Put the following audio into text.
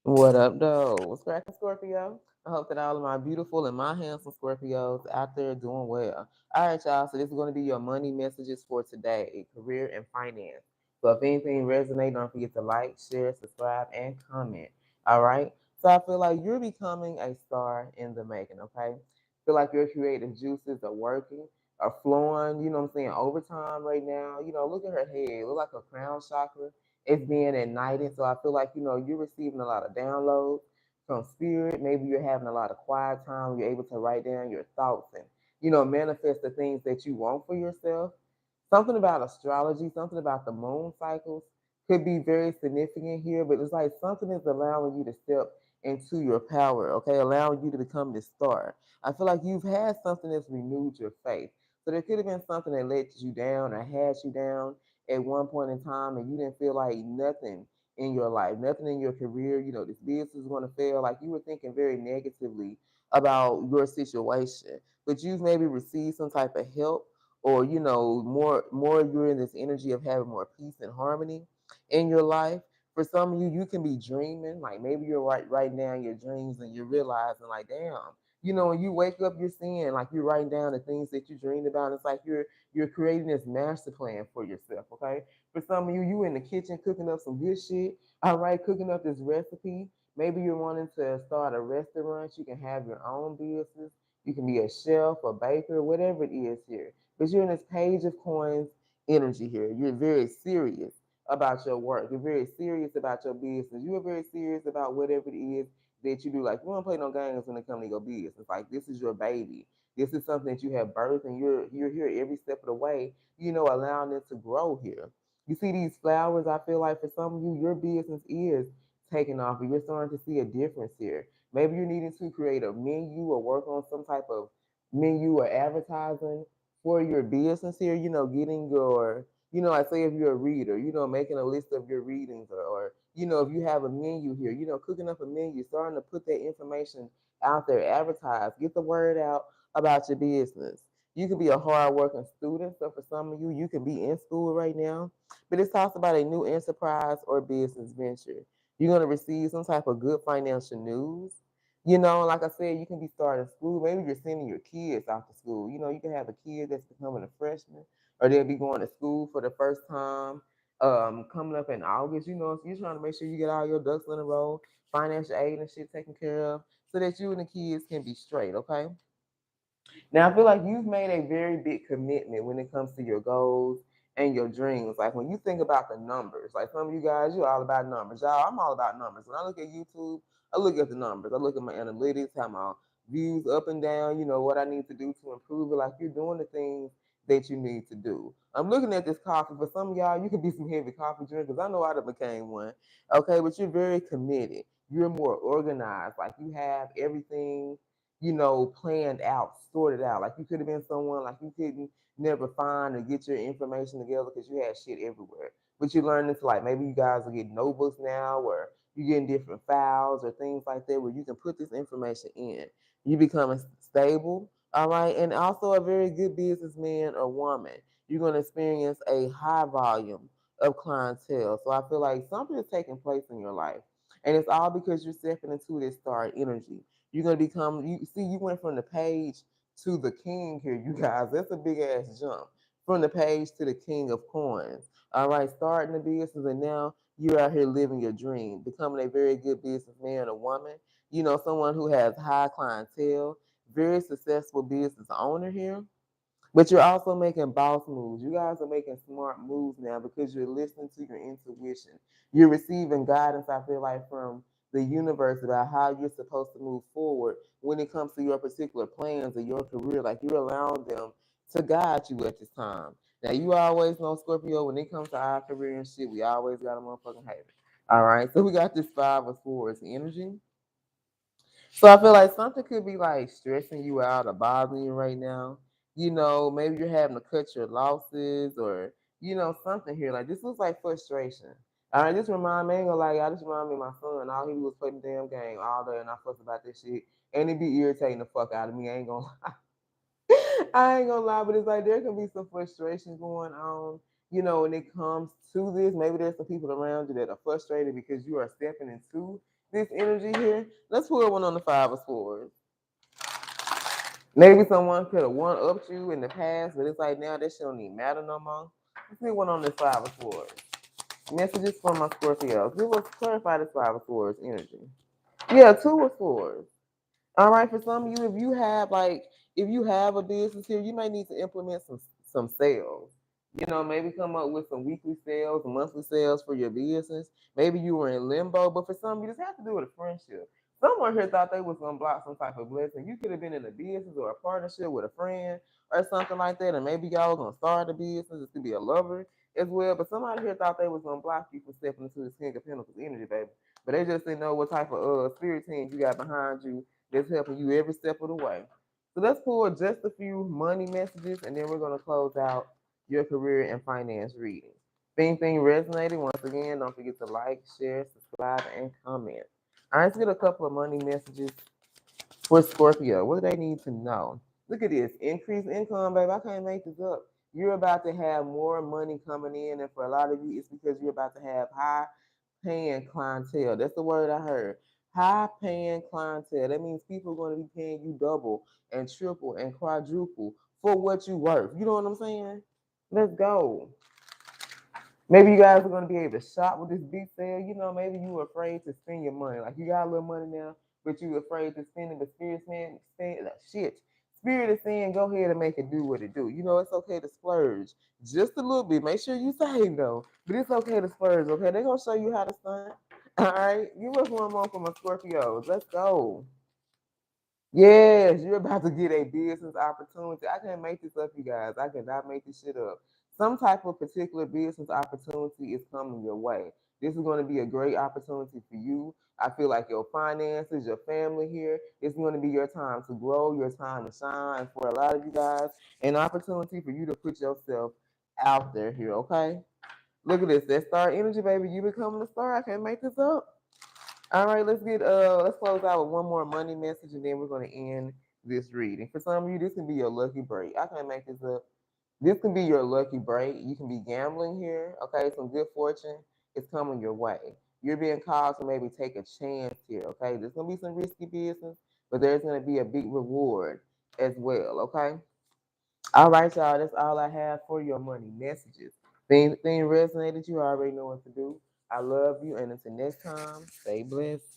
What up, though? What's cracking, Scorpio? I hope that all of my beautiful and my handsome Scorpios out there doing well. All right, y'all. So this is going to be your money messages for today, career and finance. So if anything resonates, don't forget to like, share, subscribe, and comment. All right. So I feel like you're becoming a star in the making. Okay. Feel like your creative juices are working, are flowing. You know what I'm saying? Overtime right now. Look at her head. Look like a crown chakra it's being ignited. So I feel like, you're receiving a lot of downloads from spirit. Maybe you're having a lot of quiet time. You're able to write down your thoughts and, manifest the things that you want for yourself. Something about astrology, something about the moon cycles could be very significant here, but it's like something is allowing you to step into your power, okay? Allowing you to become this star. I feel like you've had something that's renewed your faith. So there could have been something that let you down or had you down at one point in time and you didn't feel like nothing in your life, nothing in your career, this business is going to fail. Like you were thinking very negatively about your situation, but you've maybe received some type of help or more you're in this energy of having more peace and harmony in your life. For some of you, you can be dreaming, like maybe you're right now in your dreams and you're realizing like, damn, when you wake up, you're seeing like you're writing down the things that you dreamed about. It's like you're creating this master plan for yourself, okay? For some of you, you in the kitchen cooking up some good shit, all right, cooking up this recipe. Maybe you're wanting to start a restaurant. You can have your own business. You can be a chef, a baker, whatever it is here. But you're in this page of coins energy here. You're very serious about your work. You're very serious about your business. You are very serious about whatever it is that you do. Like you don't play no games when it comes to your business. Like this is your baby. This is something that you have birthed, and you're here every step of the way. Allowing it to grow here. You see these flowers. I feel like for some of you, your business is taking off, and you're starting to see a difference here. Maybe you're needing to create a menu or work on some type of menu or advertising for your business here, getting your, I say if you're a reader, making a list of your readings or if you have a menu here, cooking up a menu, starting to put that information out there, advertise, get the word out about your business. You can be a hard-working student. So for some of you, you can be in school right now, but it talks about a new enterprise or business venture. You're going to receive some type of good financial news. Like I said, you can be starting school. Maybe you're sending your kids off to school. You can have a kid that's becoming a freshman, or they'll be going to school for the first time. Coming up in August, so you're trying to make sure you get all your ducks in a row, financial aid and shit taken care of, so that you and the kids can be straight. Okay. Now, I feel like you've made a very big commitment when it comes to your goals and your dreams. Like when you think about the numbers, like some of you guys, you're all about numbers. Y'all, I'm all about numbers. When I look at YouTube, I look at the numbers. I look at my analytics, how my views up and down, what I need to do to improve it. Like you're doing the things that you need to do. I'm looking at this coffee. For some of y'all, you could be some heavy coffee drinkers. I know I done became one. Okay, but you're very committed. You're more organized. Like you have everything planned out, sorted out. Like you could have been someone like you couldn't never find or get your information together because you had shit everywhere. But you learn this like maybe you guys are getting notebooks now or you're getting different files or things like that where you can put this information in. You become stable, all right, and also a very good businessman or woman. You're going to experience a high volume of clientele. So I feel like something is taking place in your life. And it's all because you're stepping into this star energy. You're gonna become. You see, you went from the page to the king here, you guys. That's a big ass jump from the page to the king of coins. All right, starting the business, and now you're out here living your dream, becoming a very good businessman or woman. Someone who has high clientele, very successful business owner here. But you're also making boss moves. You guys are making smart moves now because you're listening to your intuition. You're receiving guidance, I feel like, from the universe about how you're supposed to move forward when it comes to your particular plans or your career. Like you're allowing them to guide you at this time. Now, you always know, Scorpio, when it comes to our career and shit, we always got a motherfucking hater. All right. So we got this five of swords energy. So I feel like something could be like stressing you out or bothering you right now. Maybe you're having to cut your losses or, something here. Like this looks like frustration. All right, this remind me, I ain't gonna lie, y'all, this remind me of my son. All he was playing the damn game all day and I fuss about this shit. And it be irritating the fuck out of me. I ain't gonna I ain't gonna lie, but it's like there can be some frustration going on, when it comes to this. Maybe there's some people around you that are frustrated because you are stepping into this energy here. Let's pull one on the Five of Swords. Maybe someone could have one-upped you in the past, but it's like now that shit don't even matter no more. Let's see one on this Five of Swords. Messages from my Scorpios. Give us clarify this Five of Swords energy. Yeah, Two of Swords. All right, for some of you, if you have a business here, you may need to implement some sales. You know, maybe come up with some weekly sales, monthly sales for your business. Maybe you were in limbo, but for some, you just have to do with a friendship. Someone here thought they was gonna block some type of blessing. You could have been in a business or a partnership with a friend or something like that, and maybe y'all was gonna start a business. It could be a lover as well. But somebody here thought they was gonna block you from stepping into this King of Pentacles energy, baby. But they just didn't know what type of spirit team you got behind you that's helping you every step of the way. So let's pull just a few money messages, and then we're gonna close out your career and finance reading. If anything resonated, once again, don't forget to like, share, subscribe, and comment. All right, let's get a couple of money messages for Scorpio. What do they need to know? Look at this. Increased income, baby. I can't make this up. You're about to have more money coming in, and for a lot of you, it's because you're about to have high paying clientele. That's the word I heard. High paying clientele. That means people are going to be paying you double and triple and quadruple for what you worth. You know what I'm saying? Let's go. Maybe you guys are going to be able to shop with this big sale. You know, maybe you were afraid to spend your money. Like you got a little money now, but you were afraid to spend it. But Spirit's saying, shit. Spirit is saying, go ahead and make it do what it do. You know, it's okay to splurge just a little bit. Make sure you save though, but it's okay to splurge. Okay, they're gonna show you how to stunt. All right, give us one more from a Scorpios. Let's go. Yes, you're about to get a business opportunity. I can't make this up, you guys. I cannot make this shit up. Some type of particular business opportunity is coming your way. This is going to be a great opportunity for you. I feel like your finances, your family here, it's going to be your time to grow, your time to shine. And for a lot of you guys, an opportunity for you to put yourself out there here, okay? Look at this. That star energy, baby. You becoming a star. I can't make this up. All right, let's close out with one more money message and then we're gonna end this reading. For some of you, this can be your lucky break. I can't make this up. This can be your lucky break. You can be gambling here. Okay, some good fortune is coming your way. You're being called to maybe take a chance here. Okay, there's gonna be some risky business, but there's gonna be a big reward as well. Okay. All right, y'all. That's all I have for your money messages. Thing resonated, you already know what to do. I love you, and until next time, stay blessed.